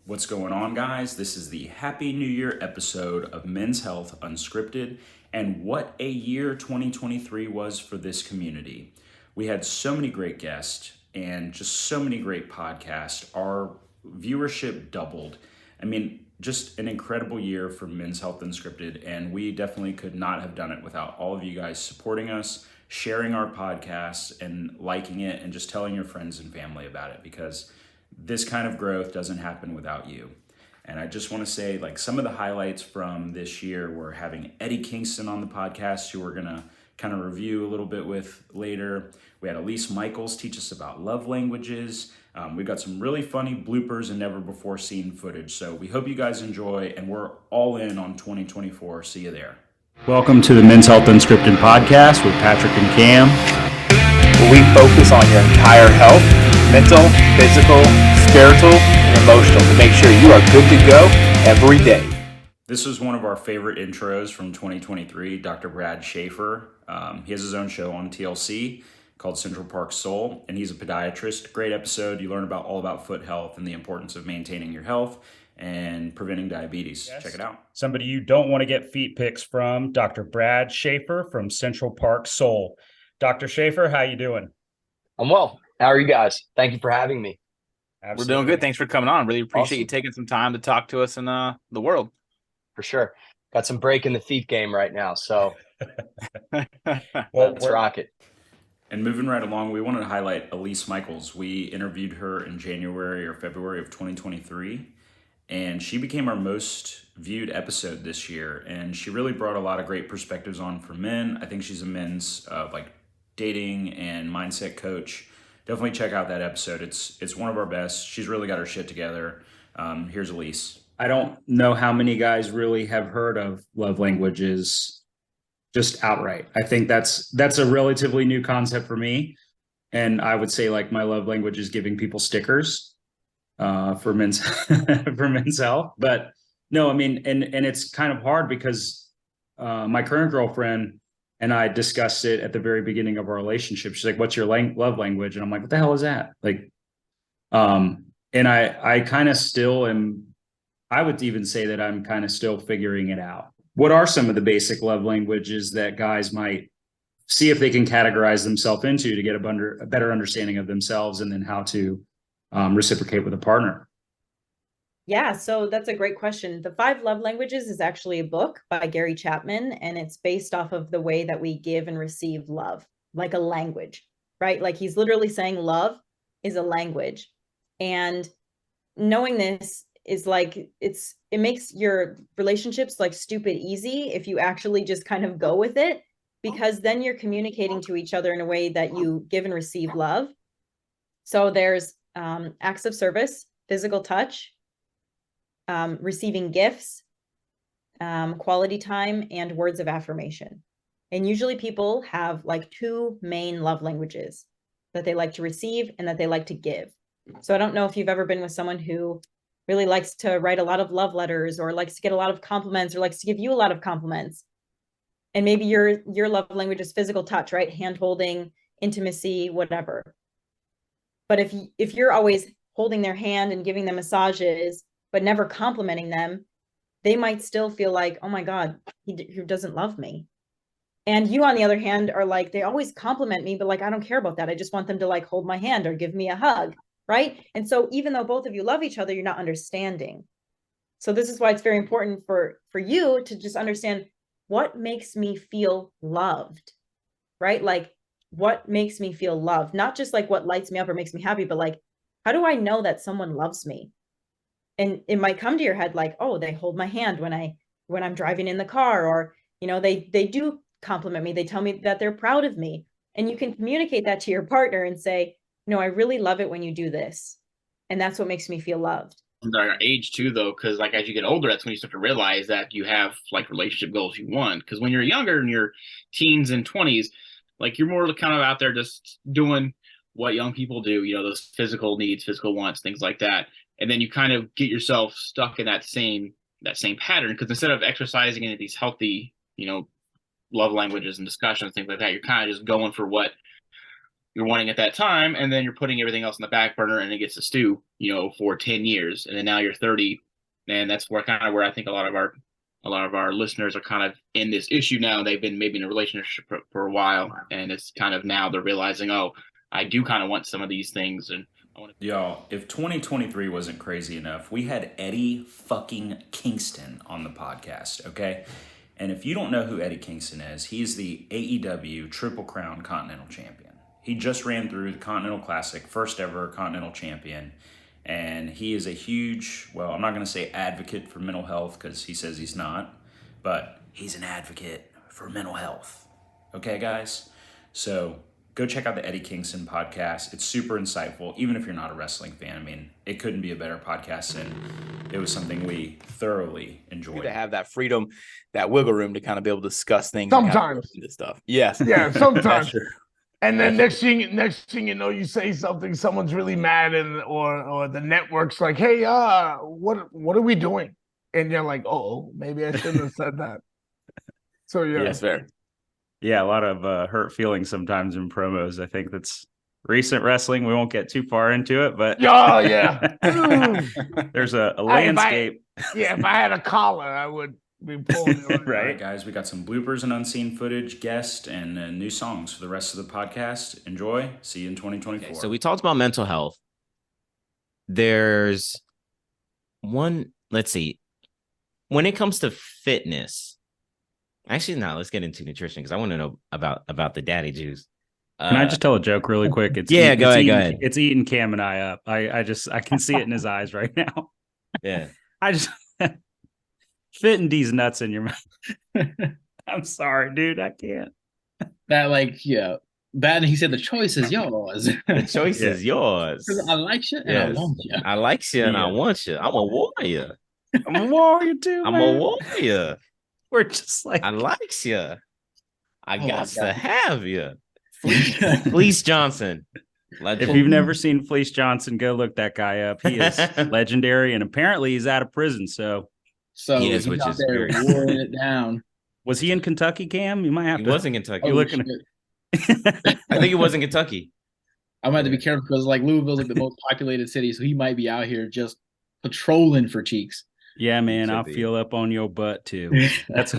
What's going on, guys? This is the Happy New Year episode of Men's Health Unscripted, and what a year 2023 was for this community. We had so many great guests and just so many great podcasts. Our viewership doubled. I mean, just an incredible year for Men's Health Unscripted, and we definitely could not have done it without all of you guys supporting us, sharing our podcasts, and liking it, and just telling your friends and family about it, because this kind of growth doesn't happen without you. And I just want to say, like, some of the highlights from this year were having Eddie Kingston on the podcast, who we're going to kind of review a little bit with later. We had Elise Michaels teach us about love languages. We got some really funny bloopers and never before seen footage. So we hope you guys enjoy, and we're all in on 2024. See you there. Welcome to the Men's Health Unscripted podcast with Patrick and Cam. We focus on your entire health, mental, physical, spiritual, and emotional, to make sure you are good to go every day. This was one of our favorite intros from 2023, Dr. Brad Schaefer. He has his own show on TLC called Central Park Soul, and he's a podiatrist. Great episode. You learn all about foot health and the importance of maintaining your health and preventing diabetes. Yes. Check it out. Somebody you don't want to get feet pics from, Dr. Brad Schaefer from Central Park Soul. Dr. Schaefer, how you doing? I'm well. How are you guys? Thank you for having me. Absolutely. We're doing good. Thanks for coming on. Really appreciate you taking some time to talk to us in the world. For sure. Got some break in the feet game right now, so let's rock it. And moving right along, we wanted to highlight Elise Michaels. We interviewed her in January or February of 2023, and she became our most viewed episode this year. And she really brought a lot of great perspectives on for men. I think she's a men's dating and mindset coach. Definitely check out that episode. It's one of our best. She's really got her shit together. Here's Elise. I don't know how many guys really have heard of love languages just outright. I think that's a relatively new concept for me. And I would say, like, my love language is giving people stickers for men's for men's health. But no, I mean, and it's kind of hard because my current girlfriend and I discussed it at the very beginning of our relationship. She's like, "What's your love language?" And I'm like, "What the hell is that?" Like, and I kind of still am. I would even say that I'm kind of still figuring it out. What are some of the basic love languages that guys might see if they can categorize themselves into to get a better understanding of themselves, and then how to reciprocate with a partner? Yeah, so that's a great question. The 5 Love Languages is actually a book by Gary Chapman, and it's based off of the way that we give and receive love, like a language, right? Like, he's literally saying love is a language. And knowing this is like, it makes your relationships like stupid easy if you actually just kind of go with it, because then you're communicating to each other in a way that you give and receive love. So there's acts of service, physical touch, receiving gifts, quality time, and words of affirmation. And usually people have like 2 main love languages that they like to receive and that they like to give. So I don't know if you've ever been with someone who really likes to write a lot of love letters, or likes to get a lot of compliments, or likes to give you a lot of compliments. And maybe your love language is physical touch, right? Hand holding, intimacy, whatever. But if you're always holding their hand and giving them massages, but never complimenting them, they might still feel like, oh my God, he doesn't love me. And you, on the other hand, are like, they always compliment me, but like, I don't care about that. I just want them to like hold my hand or give me a hug, right? And so even though both of you love each other, you're not understanding. So this is why it's very important for you to just understand what makes me feel loved, right? Like, what makes me feel loved? Not just like what lights me up or makes me happy, but like, how do I know that someone loves me? And it might come to your head like, oh, they hold my hand when I'm driving in the car, or, you know, they do compliment me. They tell me that they're proud of me. And you can communicate that to your partner and say, no, I really love it when you do this. And that's what makes me feel loved. Our age too, though, because like as you get older, that's when you start to realize that you have like relationship goals you want. Because when you're younger, in your teens and 20s, like you're more kind of out there just doing what young people do, you know, those physical needs, physical wants, things like that. And then you kind of get yourself stuck in that same pattern, because instead of exercising into these healthy, you know, love languages and discussions, things like that, you're kind of just going for what you're wanting at that time, and then you're putting everything else in the back burner, and it gets to stew, for 10 years, and then now you're 30, and that's where I think a lot of our listeners are kind of in this issue now. They've been maybe in a relationship for a while, and it's kind of now they're realizing, oh, I do kind of want some of these things, and I want to. Y'all, if 2023 wasn't crazy enough, we had Eddie fucking Kingston on the podcast, okay? And if you don't know who Eddie Kingston is, he's the AEW Triple Crown Continental Champion. He just ran through the Continental Classic, first ever Continental Champion. And he is a huge, well, I'm not going to say advocate for mental health because he says he's not, but he's an advocate for mental health. Okay, guys? So go check out the Eddie Kingston podcast. It's super insightful, even if you're not a wrestling fan. I mean, it couldn't be a better podcast, and it was something we thoroughly enjoyed. To have that freedom, that wiggle room to kind of be able to discuss things. Sometimes. This stuff. Yes. Yeah, sometimes. That's true. And then next thing you know, you say something, someone's really mad, and or the network's like, "Hey, what are we doing?" And you're like, "Oh, maybe I shouldn't have said that." So yeah, Yes, fair. Yeah, a lot of hurt feelings sometimes in promos. I think that's recent wrestling. We won't get too far into it, but oh yeah, there's a landscape. If I had a collar, I would be pulling it All right, guys, we got some bloopers and unseen footage, guests, and new songs for the rest of the podcast. Enjoy. See you in 2024. Okay, so we talked about mental health. There's one, let's see. When it comes to fitness, actually, no, let's get into nutrition because I want to know about the daddy juice. Can I just tell a joke really quick? Go ahead. It's eating Cam and I up. I can see it in his eyes right now. Yeah. I just fitting these nuts in your mouth. I'm sorry, dude. I can't. That bad. He said the choice is yours. The choice is yours. I like you and I want you. I like you and I want you. I'm a warrior. I'm a warrior too. I'm a warrior. We're just like I like you. I got to have you. Fleece Johnson. Legend. If you've never seen Fleece Johnson, go look that guy up. He is legendary, and apparently he's out of prison. So he is, which is very warring it down. Was he in Kentucky, Cam? You might have to. He was in Kentucky. Oh, looking I think he was in Kentucky. I might have to be careful because Louisville's like the most populated city, so he might be out here just patrolling for cheeks. Yeah, man, I'll feel up on your butt too. That's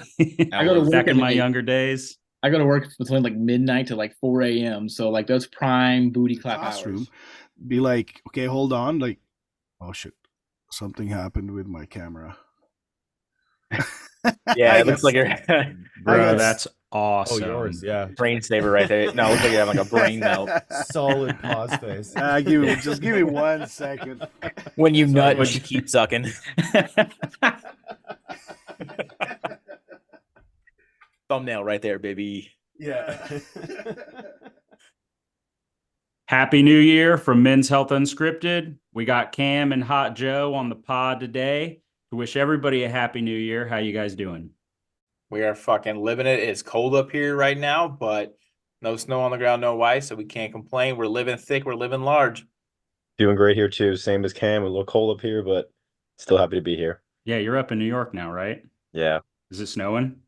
I go to work back in my younger days. I go to work between midnight to 4 a.m. So that's prime booty clap hours. Be like, okay, hold on. Like, oh shit, something happened with my camera. Yeah, it looks like you're bro. That's awesome. Oh, yours, yeah. Brain saver right there. No, it looks like you have a brain melt. Solid pause face. Just give me 1 second. When you nut, but you keep sucking. Thumbnail right there, baby. Yeah. Happy New Year from Men's Health Unscripted. We got Cam and Hot Joe on the pod today to wish everybody a happy new year. How you guys doing? We are fucking living it. It's cold up here right now, but no snow on the ground, no ice, so we can't complain. We're living thick. We're living large. Doing great here too. Same as Cam. A little cold up here, but still happy to be here. Yeah, you're up in New York now, right? Yeah. Is it snowing?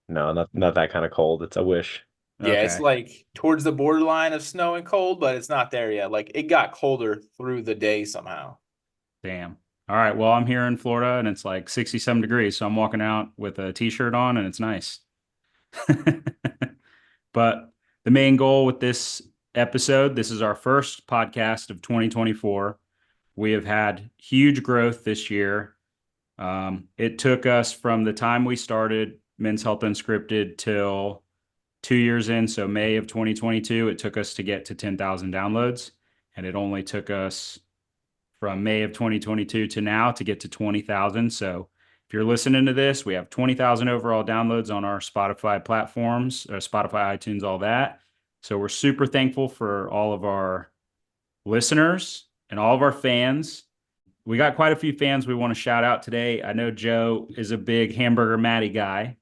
No, not that kind of cold. It's a wish. Yeah, It's towards the borderline of snow and cold, but it's not there yet. It got colder through the day somehow. Damn. All right. Well, I'm here in Florida and it's 60-some degrees. So I'm walking out with a t-shirt on and it's nice. But the main goal with this episode, this is our first podcast of 2024. We have had huge growth this year. It took us from the time we started Men's Health Unscripted till 2 years in. So May of 2022, it took us to get to 10,000 downloads. And it only took us from May of 2022 to now to get to 20,000. So if you're listening to this, we have 20,000 overall downloads on our Spotify platforms, Spotify, iTunes, all that. So we're super thankful for all of our listeners and all of our fans. We got quite a few fans we want to shout out today. I know Joe is a big Hamburger Matty guy.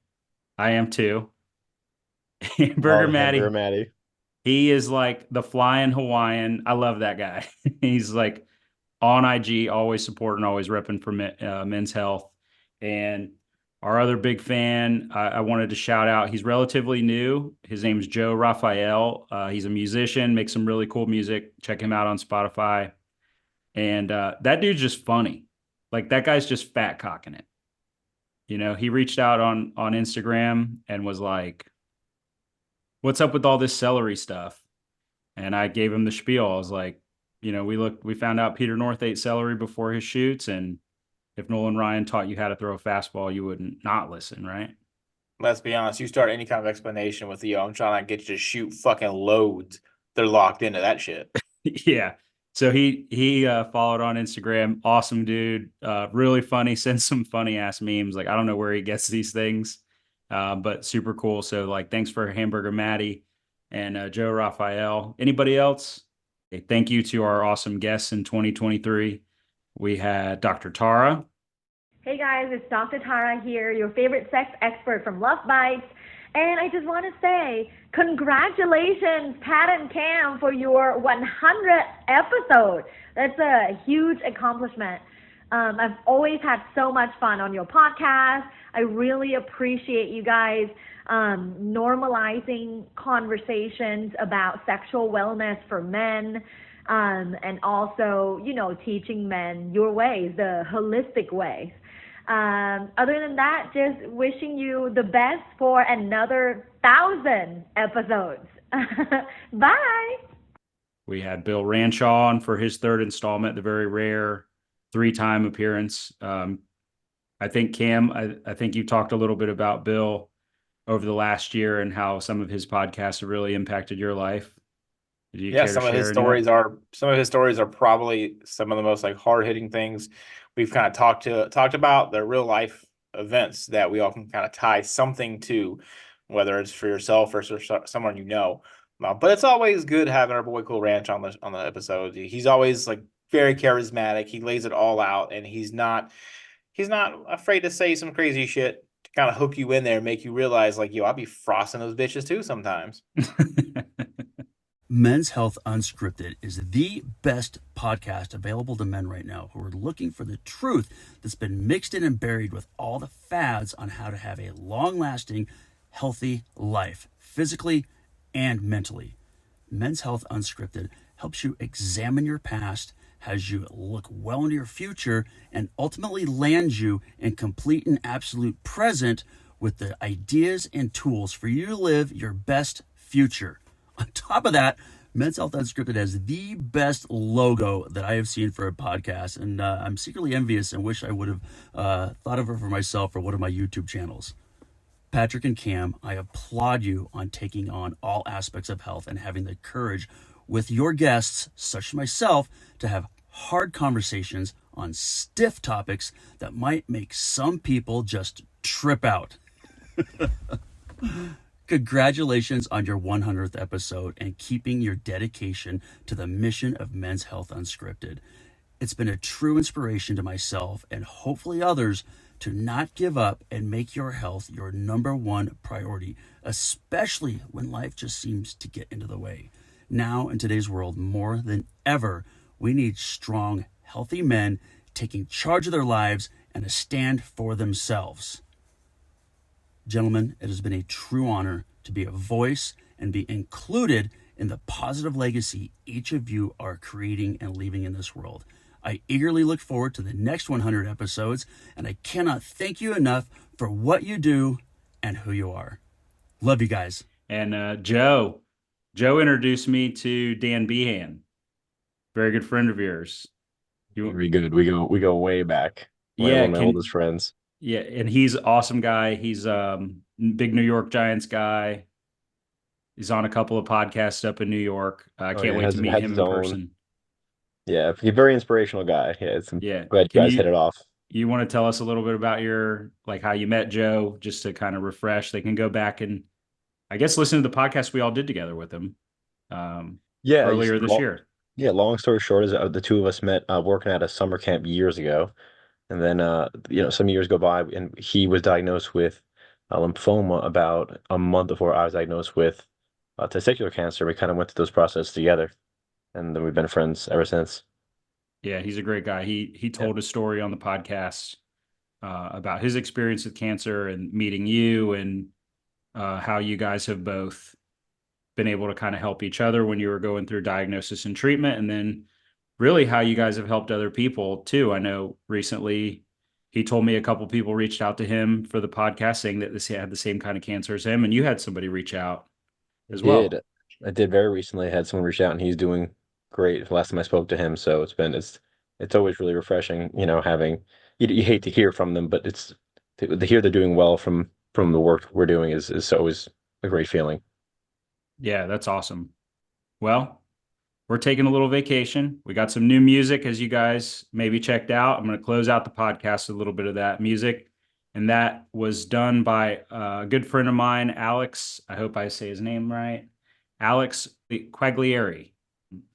I am too. Hamburger Matty. He is like the flying Hawaiian. I love that guy. He's on IG, always supporting, always repping for Men's Health. And Our other big fan, I wanted to shout out. He's relatively new. His name's Joe Raphael. He's a musician, makes some really cool music. Check him out on Spotify. And that dude's just funny. Like that guy's just fat cocking it. He reached out on Instagram and was like, "What's up with all this celery stuff?" And I gave him the spiel. I was like, we found out Peter North ate celery before his shoots, and if Nolan Ryan taught you how to throw a fastball, you wouldn't not listen, right? Let's be honest. You start any kind of explanation with, I'm trying to get you to shoot fucking loads. They're locked into that shit. Yeah. So he followed on Instagram. Awesome dude. Really funny. Sends some funny ass memes. Like, I don't know where he gets these things, but super cool. So like, thanks for Hamburger Matty and Joe Raphael. Anybody else? Okay, thank you to our awesome guests in 2023. We had Dr. Tara. Hey guys, it's Dr. Tara here, your favorite sex expert from Love Bites. And I just want to say, congratulations, Pat and Cam, for your 100th episode. That's a huge accomplishment. I've always had so much fun on your podcast. I really appreciate you guys normalizing conversations about sexual wellness for men, and also, teaching men your ways, the holistic ways. Other than that, just wishing you the best for another 1,000 episodes. Bye. We had Bill Ranshaw on for his third installment, the very rare 3-time appearance. I think Cam, I think you talked a little bit about Bill over the last year and how some of his podcasts have really impacted your life. Yeah, some of his stories are probably some of the most like hard hitting things we've kind of talked about. They're real life events that we all can kind of tie something to, whether it's for yourself or for someone you know. But it's always good having our boy Cool Ranch on the episode. He's always like very charismatic. He lays it all out, and he's not afraid to say some crazy shit to kind of hook you in there and make you realize like, I'll be frosting those bitches too sometimes. Men's Health Unscripted is the best podcast available to men right now who are looking for the truth that's been mixed in and buried with all the fads on how to have a long-lasting, healthy life, physically and mentally. Men's Health Unscripted helps you examine your past, has you look well into your future, and ultimately lands you in complete and absolute present with the ideas and tools for you to live your best future. On top of that, Men's Health Unscripted has the best logo that I have seen for a podcast, and I'm secretly envious and wish I would have thought of it for myself for one of my YouTube channels. Patrick and Cam, I applaud you on taking on all aspects of health and having the courage with your guests, such as myself, to have hard conversations on stiff topics that might make some people just trip out. Congratulations on your 100th episode and keeping your dedication to the mission of Men's Health Unscripted. It's been a true inspiration to myself and hopefully others to not give up and make your health your number one priority, especially when life just seems to get into the way. Now, in today's world, more than ever, we need strong, healthy men taking charge of their lives and a stand for themselves. Gentlemen, it has been a true honor to be a voice and be included in the positive legacy each of you are creating and leaving in this world. I eagerly look forward to the next 100 episodes, and I cannot thank you enough for what you do and who you are. Love you guys. And Joe introduced me to Dan Behan, very good friend of yours. Very good. We go way back. One of my oldest friends. Yeah, and he's an awesome guy. He's big New York Giants guy. He's on a couple of podcasts up in New York. I can't wait to meet him in person. Yeah, he's a very inspirational guy. Yeah, glad you guys hit it off. You want to tell us a little bit about how you met Joe, just to kind of refresh? They can go back and, I guess, listen to the podcast we all did together with him. Earlier this year. Yeah, long story short is the two of us met working at a summer camp years ago. And then, some years go by, and he was diagnosed with lymphoma about a month before I was diagnosed with testicular cancer. We kind of went through those processes together, and then we've been friends ever since. Yeah, he's a great guy. He told his story on the podcast, about his experience with cancer and meeting you, and how you guys have both been able to kind of help each other when you were going through diagnosis and treatment, and then really how you guys have helped other people too. I know recently he told me a couple people reached out to him for the podcast saying that he had the same kind of cancer as him, and you had somebody reach out as well. I did very recently. I had someone reach out and he's doing great. The last time I spoke to him, so it's always really refreshing, having you hate to hear from them, but it's to hear they're doing well from the work we're doing is always a great feeling. Yeah, that's awesome. Well, we're taking a little vacation. We got some new music, as you guys maybe checked out. I'm going to close out the podcast with a little bit of that music. And that was done by a good friend of mine, Alex. I hope I say his name right. Alex Quaglieri.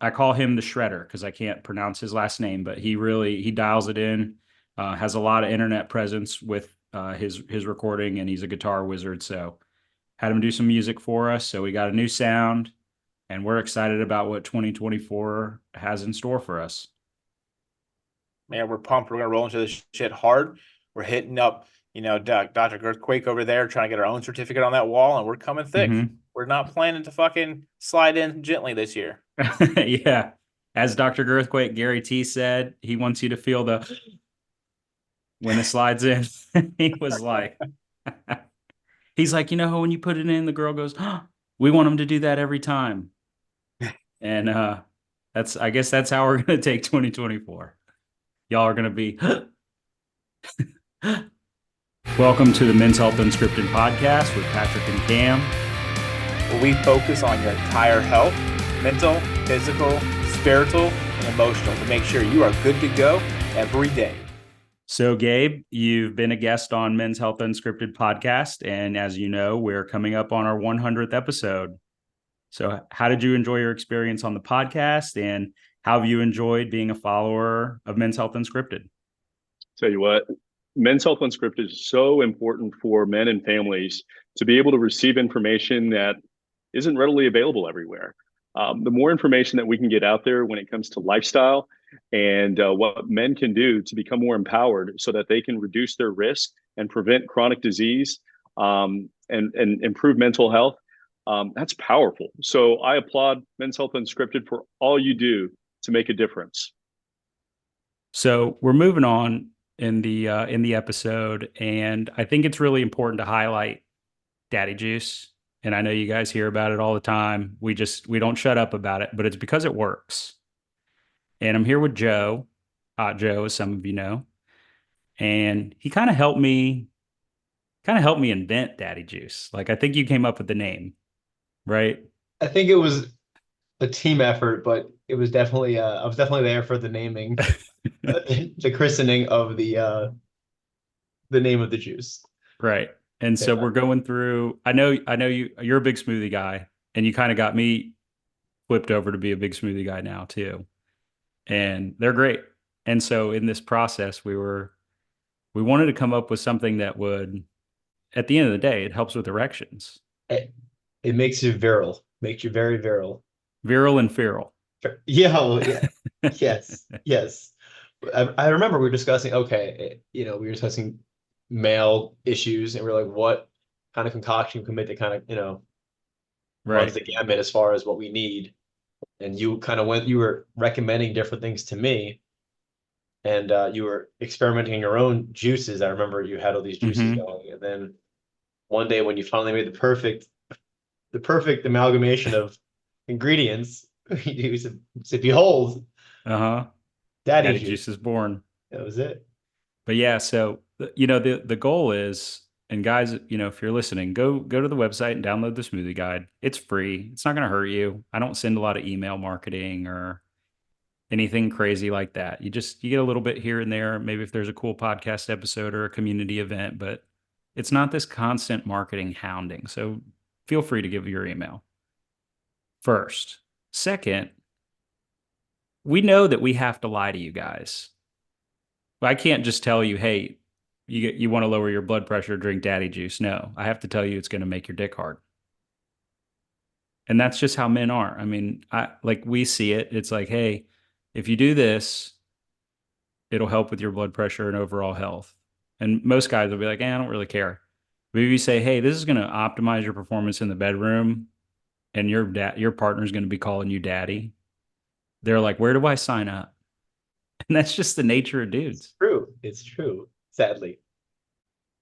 I call him the Shredder because I can't pronounce his last name, but he dials it in, has a lot of internet presence with his recording, and he's a guitar wizard. So had him do some music for us. So we got a new sound, and we're excited about what 2024 has in store for us. Man, we're pumped. We're going to roll into this shit hard. We're hitting up, Dr. Earthquake over there, trying to get our own certificate on that wall, and we're coming thick. Mm-hmm. We're not planning to fucking slide in gently this year. Yeah. As Dr. Earthquake, Gary T said, he wants you to feel when it slides in. He was like, he's like, when you put it in, the girl goes, we want him to do that every time. And I guess that's how we're going to take 2024. Y'all are going to be. Welcome to the Men's Health Unscripted podcast with Patrick and Cam, where we focus on your entire health, mental, physical, spiritual, and emotional, to make sure you are good to go every day. So, Gabe, you've been a guest on Men's Health Unscripted podcast, and as you know, we're coming up on our 100th episode. So how did you enjoy your experience on the podcast, and how have you enjoyed being a follower of Men's Health Unscripted? Tell you what, Men's Health Unscripted is so important for men and families to be able to receive information that isn't readily available everywhere. The more information that we can get out there when it comes to lifestyle and what men can do to become more empowered so that they can reduce their risk and prevent chronic disease and improve mental health, that's powerful. So I applaud Men's Health Unscripted for all you do to make a difference. So we're moving on in the episode, and I think it's really important to highlight Daddy Juice. And I know you guys hear about it all the time. We don't shut up about it, but it's because it works. And I'm here with Joe, Hot Joe, as some of you know, and he kind of helped me invent Daddy Juice. Like, I think you came up with the name, right? I think it was a team effort, but it was definitely I was definitely there for the naming, the christening of the name of the juice. Right. And so we're going through, I know you're a big smoothie guy, and you kind of got me flipped over to be a big smoothie guy now too. And they're great. And so in this process, we wanted to come up with something that would, at the end of the day, it helps with erections. It makes you virile, makes you very virile. Virile and feral. Yeah. Yes. Yes. I remember we were discussing, we were discussing male issues, and we're like, what kind of concoction can make the kind of, runs the gamut as far as what we need. And you were recommending different things to me, and you were experimenting your own juices. I remember you had all these juices going, and then one day when you finally made the perfect amalgamation of ingredients, you said, behold, Daddy Juice is born. That was it. But yeah, so the goal is, and guys, if you're listening, go to the website and download the smoothie guide. It's free. It's not going to hurt you. I don't send a lot of email marketing or anything crazy like that. You get a little bit here and there, maybe if there's a cool podcast episode or a community event, but it's not this constant marketing hounding. So feel free to give your email first. Second, we know that we have to lie to you guys. I can't just tell you, hey, you want to lower your blood pressure, drink Daddy Juice. No, I have to tell you it's going to make your dick hard. And that's just how men are. I mean, we see it. It's like, hey, if you do this, it'll help with your blood pressure and overall health. And most guys will be like, I don't really care. But if you say, hey, this is going to optimize your performance in the bedroom and your partner's going to be calling you daddy, they're like, where do I sign up? And that's just the nature of dudes. It's true. It's true. Sadly.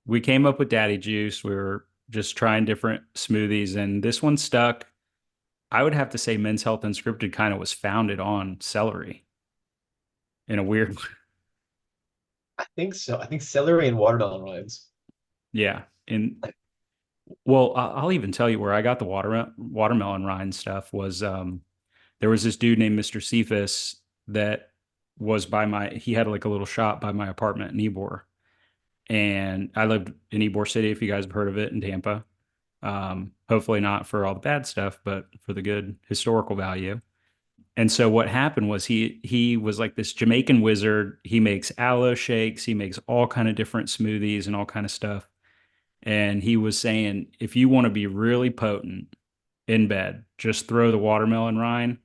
We came up with daddy juice. We were just trying different smoothies, and this one stuck. I would have to say Men's Health Unscripted kind of was founded on celery in a weird way. I think so. I think celery and watermelon rinds. Yeah. And well, I'll even tell you where I got the watermelon rind stuff was there was this dude named Mr. Cephas that was he had like a little shop by my apartment in Ybor. And I lived in Ybor City, if you guys have heard of it, in Tampa. Hopefully not for all the bad stuff, but for the good historical value. And so what happened was he was like this Jamaican wizard. He makes aloe shakes. He makes all kind of different smoothies and all kind of stuff. And he was saying, if you want to be really potent in bed, just throw the watermelon rind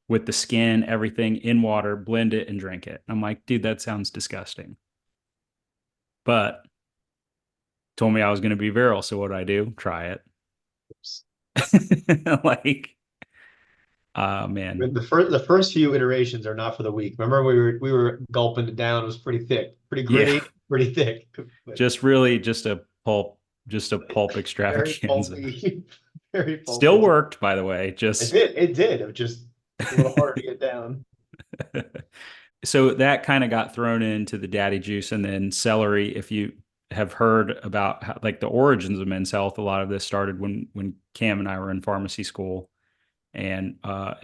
with the skin, everything in water, blend it and drink it. I'm like, dude, that sounds disgusting. But told me I was going to be virile. So what do I do? Try it. Like, man. The first few iterations are not for the weak. Remember, we were gulping it down. It was pretty thick, pretty gritty, pretty thick. Just really just a pulp extravaganza. Very pulpy. Still worked, by the way. Just it did. It was just a little harder to get down. So that kind of got thrown into the daddy juice, and then celery. If you have heard about how, like the origins of Men's Health, a lot of this started when Cam and I were in pharmacy school. And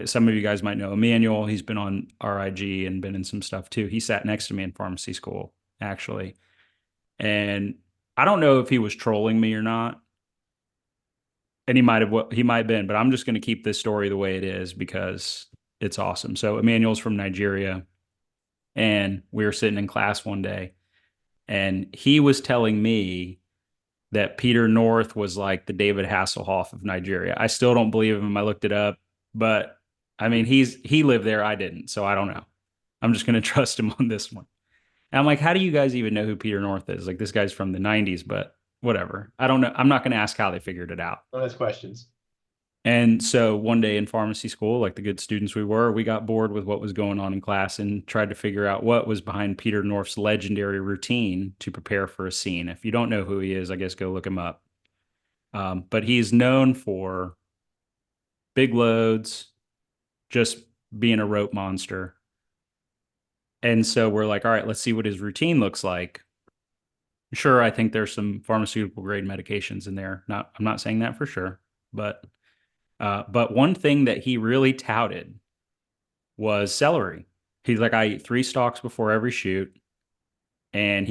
some of you guys might know Emmanuel. He's been on RIG and been in some stuff too. He sat next to me in pharmacy school, actually. And I don't know if he was trolling me or not. And he might have been, but I'm just going to keep this story the way it is because it's awesome. So Emmanuel's from Nigeria, and we were sitting in class one day, and he was telling me that Peter North was like the David Hasselhoff of Nigeria. I still don't believe him. I looked it up, but I mean, he lived there. I didn't, so I don't know. I'm just going to trust him on this one. And I'm like, how do you guys even know who Peter North is? Like, this guy's from the 90s, but whatever. I don't know. I'm not going to ask how they figured it out. Don't ask questions. And so one day in pharmacy school, like the good students we were, we got bored with what was going on in class and tried to figure out what was behind Peter North's legendary routine to prepare for a scene. If you don't know who he is, I guess go look him up. But he's known for big loads, just being a rope monster. And so we're like, all right, let's see what his routine looks like. Sure, I think there's some pharmaceutical grade medications in there. I'm not saying that for sure, but one thing that he really touted was celery. He's like, I eat 3 stalks before every shoot. And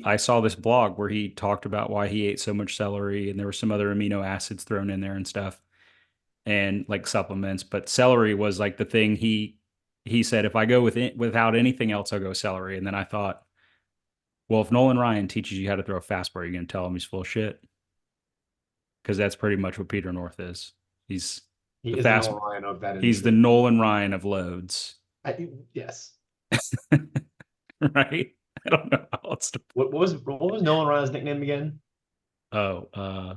I saw this blog where he talked about why he ate so much celery, and there were some other amino acids thrown in there and stuff, and like supplements. But celery was like the thing he said, if I go without anything else, I'll go celery. And then I thought, well, if Nolan Ryan teaches you how to throw a fastball, you're going to tell him he's full of shit? Because that's pretty much what Peter North is. He's the Nolan Ryan of that industry. He's the Nolan Ryan of loads. Yes. Right? I don't know how else to. What was Nolan Ryan's nickname again? Oh, I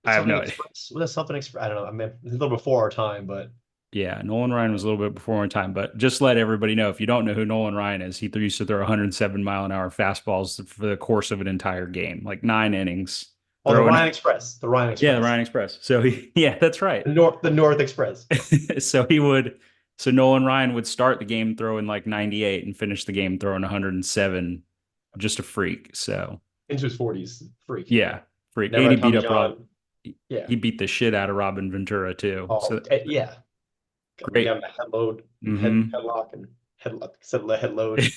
have no idea. Was that something express? I don't know. I mean, a little before our time, but yeah, Nolan Ryan was a little bit before our time. But just let everybody know, if you don't know who Nolan Ryan is, he used to throw 107-mile-an-hour fastballs for the course of an entire game, like 9 innings. Oh, the Ryan Express. The Ryan Express. Yeah, the Ryan Express. So that's right. The North Express. So Nolan Ryan would start the game throwing like 98 and finish the game throwing 107. Just a freak. So into his 40s, freak. Yeah, freak. Never 80 beat up John. Rob. Yeah, he beat the shit out of Robin Ventura too. Oh, so yeah. Great. Head load, headlock, and head load.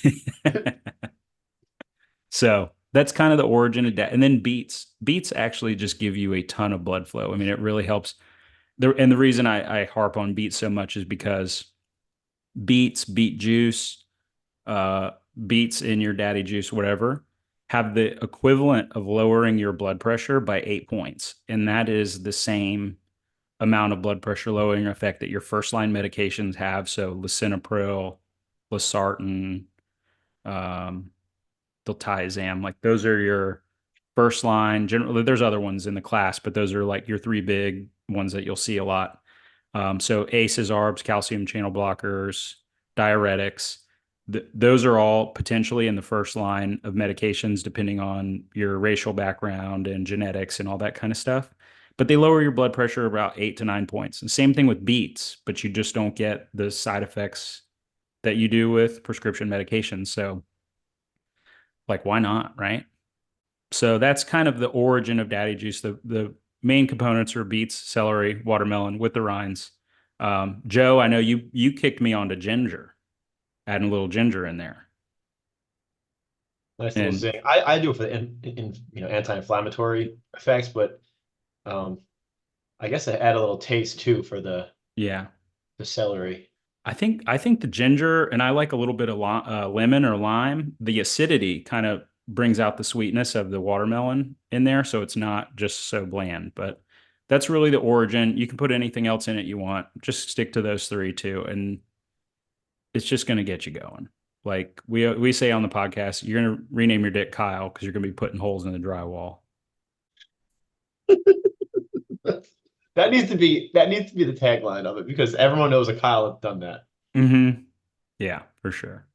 So that's kind of the origin of that. And then beets actually just give you a ton of blood flow. I mean, it really helps. And the reason I harp on beets so much is because beet juice, beets in your daddy juice, whatever, have the equivalent of lowering your blood pressure by 8 points. And that is the same amount of blood pressure lowering effect that your first line medications have. So lisinopril, losartan, diltiazem. Like those are your first line. Generally, there's other ones in the class, but those are like your three big ones that you'll see a lot. So ACEs, ARBs, calcium channel blockers, diuretics. Those are all potentially in the first line of medications, depending on your racial background and genetics and all that kind of stuff. But they lower your blood pressure about 8 to 9 points. And same thing with beets, but you just don't get the side effects that you do with prescription medications. So, like, why not, right? So that's kind of the origin of daddy juice. The main components are beets, celery, watermelon with the rinds. Joe, I know you kicked me onto ginger, adding a little ginger in there. Nice little zing. I do it for the anti-inflammatory effects, but I guess I add a little taste too for the celery. I think the ginger, and I like a little bit of lemon or lime. The acidity kind of brings out the sweetness of the watermelon in there, so it's not just so bland. But that's really the origin. You can put anything else in it you want. Just stick to those three too, and it's just going to get you going. Like we say on the podcast, you're going to rename your dick Kyle because you're going to be putting holes in the drywall. That needs to be the tagline of it, because everyone knows a Kyle has done that. Mm-hmm. Yeah, for sure.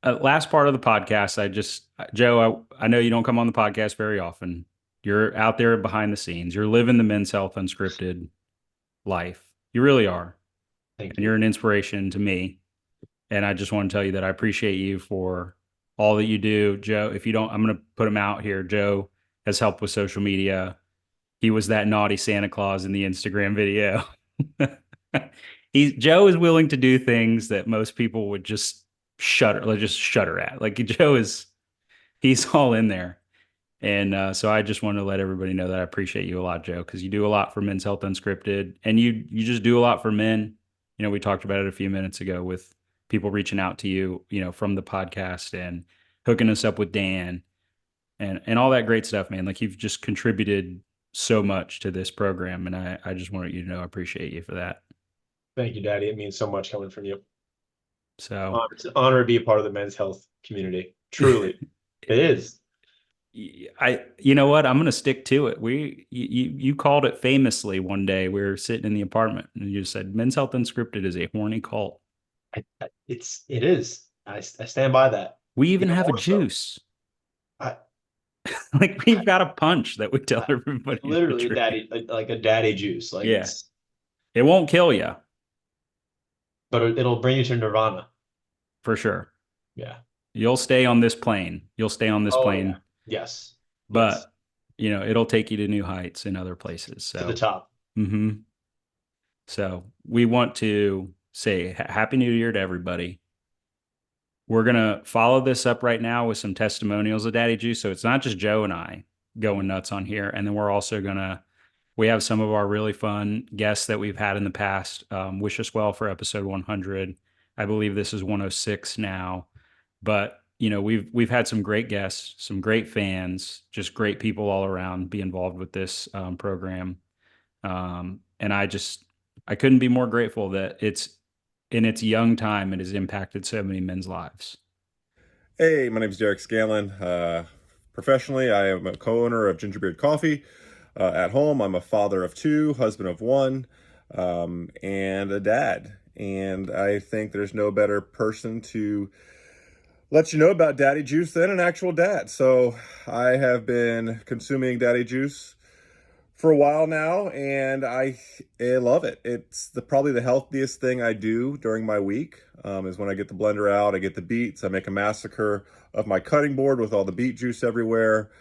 Last part of the podcast, Joe, I know you don't come on the podcast very often. You're out there behind the scenes. You're living the Men's Health Unscripted life. You really are. Thank you. And you're an inspiration to me. And I just want to tell you that I appreciate you for all that you do. Joe, if you don't, I'm going to put him out here. Joe has helped with social media. He was that naughty Santa Claus in the Instagram video. Joe is willing to do things that most people would just shudder at. Like he's all in there. And so I just want to let everybody know that I appreciate you a lot, Joe, because you do a lot for Men's Health Unscripted, and you just do a lot for men. You know, we talked about it a few minutes ago with people reaching out to you, from the podcast and hooking us up with Dan and all that great stuff, man. Like, you've just contributed so much to this program, and I just wanted you to know I appreciate you for that. Thank you, Daddy. It means so much coming from you. So it's an honor to be a part of the men's health community. Truly, it is. You know what? I'm going to stick to it. You called it famously one day. We were sitting in the apartment, and you said Men's Health Unscripted is a horny cult. It is. I stand by that. We even have a juice. Like, we've got a punch that we tell everybody. Literally, daddy, like a daddy juice. Like, yeah, it won't kill you, but it'll bring you to nirvana for sure. Yeah, you'll stay on this plane. Plane. Yeah. Yes, but it'll take you to new heights in other places. So to the top. Mm-hmm. So we want to say Happy New Year to everybody. We're going to follow this up right now with some testimonials of Daddy Juice. So it's not just Joe and I going nuts on here. And then we're also we have some of our really fun guests that we've had in the past. Wish us well for episode 100. I believe this is 106 now. But, we've had some great guests, some great fans, just great people all around be involved with this program. And I couldn't be more grateful that in its young time, it has impacted so many men's lives. Hey, my name is Derek Scanlon. Professionally, I am a co-owner of Gingerbeard Coffee. At home, I'm a father of 2, husband of 1, and a dad. And I think there's no better person to let you know about Daddy Juice than an actual dad. So I have been consuming Daddy Juice for a while now, and I love it. It's probably the healthiest thing I do during my week, is when I get the blender out, I get the beets, I make a massacre of my cutting board with all the beet juice everywhere,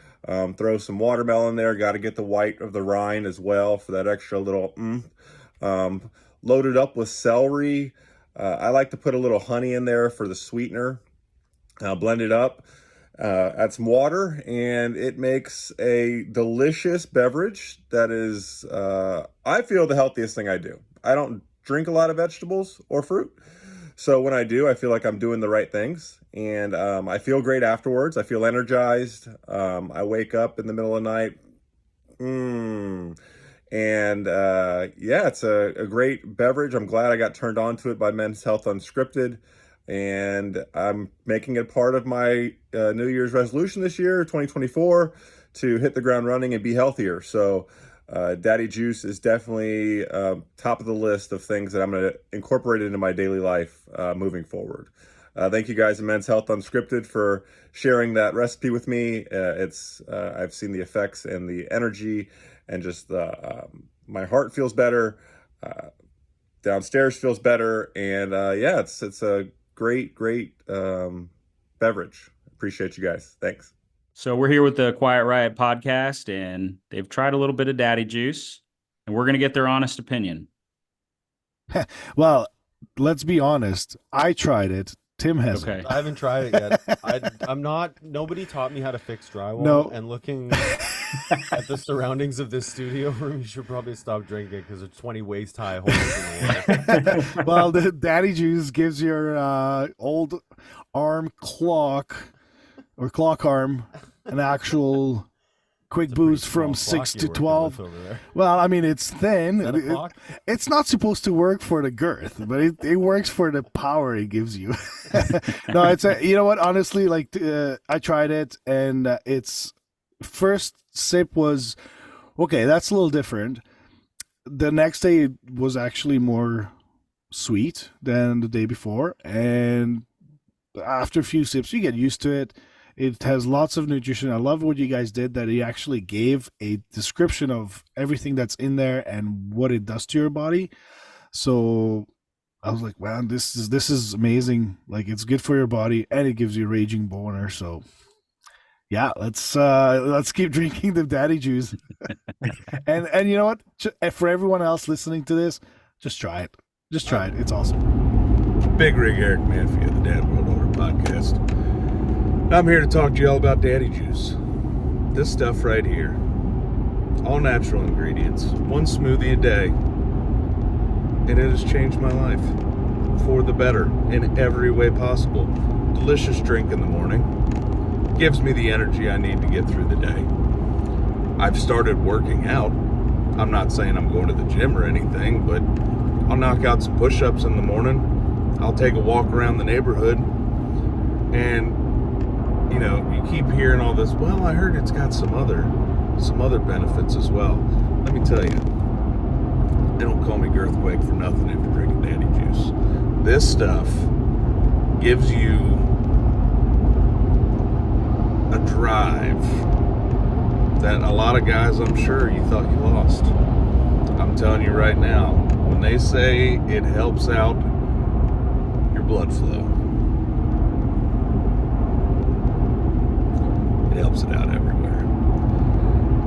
throw some watermelon there, got to get the white of the rind as well for that extra little load it up with celery. I like to put a little honey in there for the sweetener. Blend it up. Add some water, and it makes a delicious beverage that is, I feel, the healthiest thing I do. I don't drink a lot of vegetables or fruit. So when I do, I feel like I'm doing the right things, and I feel great afterwards. I feel energized. I wake up in the middle of the night. It's a great beverage. I'm glad I got turned on to it by Men's Health Unscripted. and I'm making it part of my New Year's resolution this year, 2024, to hit the ground running and be healthier. So Daddy Juice is definitely top of the list of things that I'm going to incorporate into my daily life moving forward. Thank you guys at Men's Health Unscripted for sharing that recipe with me. I've seen the effects and the energy, and just my heart feels better. Downstairs feels better, and yeah, it's a great beverage. Appreciate you guys. Thanks. So we're here with the Quiet Riot podcast, and they've tried a little bit of Daddy Juice, and we're going to get their honest opinion. Well, let's be honest. I tried it. Tim hasn't. Okay. I haven't tried it yet. I'm not. Nobody taught me how to fix drywall. No. And looking at the surroundings of this studio room, you should probably stop drinking because there's 20 waist high holes in the wall. Well, the Daddy Juice gives your old arm clock or clock arm an actual quick boost from 6 to 12. Well, I mean, it's thin. It's not supposed to work for the girth, but it works for the power it gives you. No, you know what? Honestly, like I tried it, and its first sip was okay. That's a little different. The next day it was actually more sweet than the day before, and after a few sips, you get used to it. It has lots of nutrition. I love what you guys did, that he actually gave a description of everything that's in there and what it does to your body. So I was like, wow, this is amazing. Like, it's good for your body, and it gives you a raging boner. So yeah, let's keep drinking the Daddy Juice. and you know what? For everyone else listening to this, just try it. Just try it. It's awesome. Big Rig Eric Manfie of the Dad World Order podcast. I'm here to talk to you all about Daddy Juice. This stuff right here. All natural ingredients. One smoothie a day. And it has changed my life. For the better. In every way possible. Delicious drink in the morning. Gives me the energy I need to get through the day. I've started working out. I'm not saying I'm going to the gym or anything, but I'll knock out some push-ups in the morning. I'll take a walk around the neighborhood. And you know, you keep hearing all this, well, I heard it's got some other benefits as well. Let me tell you, they don't call me Girthquake for nothing after drinking Daddy Juice. This stuff gives you a drive that a lot of guys, I'm sure, you thought you lost. I'm telling you right now, when they say it helps out your blood flow, helps it out everywhere.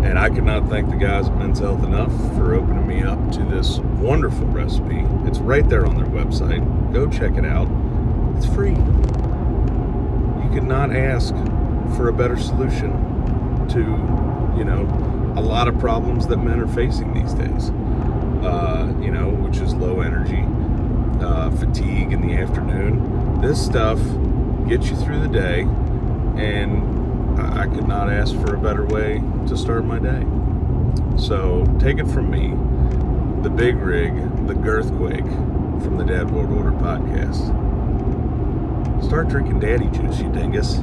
And I cannot thank the guys at Men's Health enough for opening me up to this wonderful recipe. It's right there on their website. Go check it out. It's free. You could not ask for a better solution to, you know, a lot of problems that men are facing these days. You know, which is low energy, fatigue in the afternoon. This stuff gets you through the day, and I could not ask for a better way to start my day. So take it from me, the Big Rig, the Girthquake from the Dad World Order podcast. Start drinking Daddy Juice, you dingus.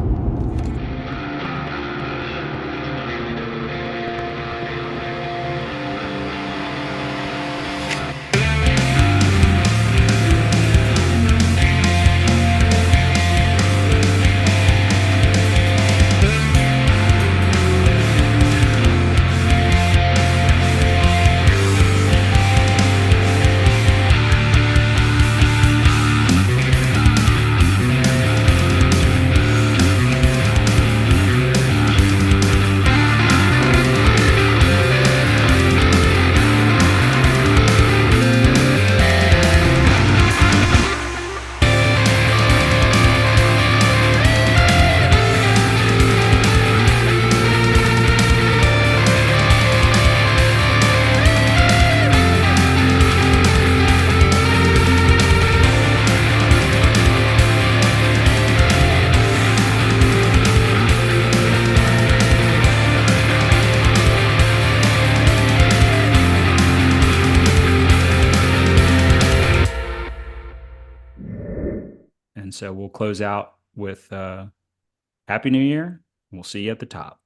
so we'll close out with Happy New Year. We'll see you at the top.